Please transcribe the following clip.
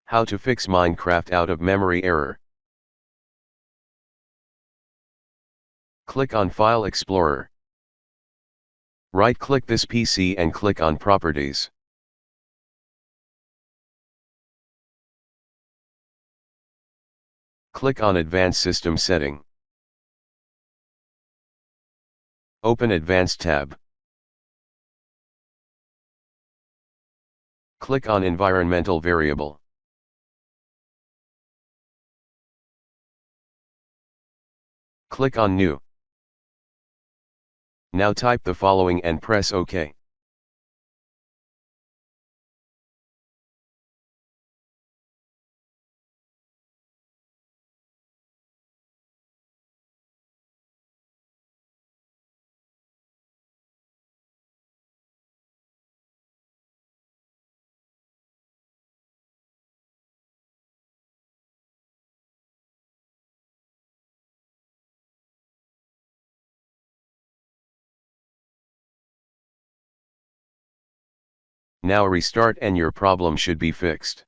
How to fix Minecraft out of memory error. Click on File Explorer. Right-click this PC and click on Properties. Click on Advanced System Setting. Open Advanced tab. Click on Environmental Variable. Click on New. Now type the following and press OK. Now restart and your problem should be fixed.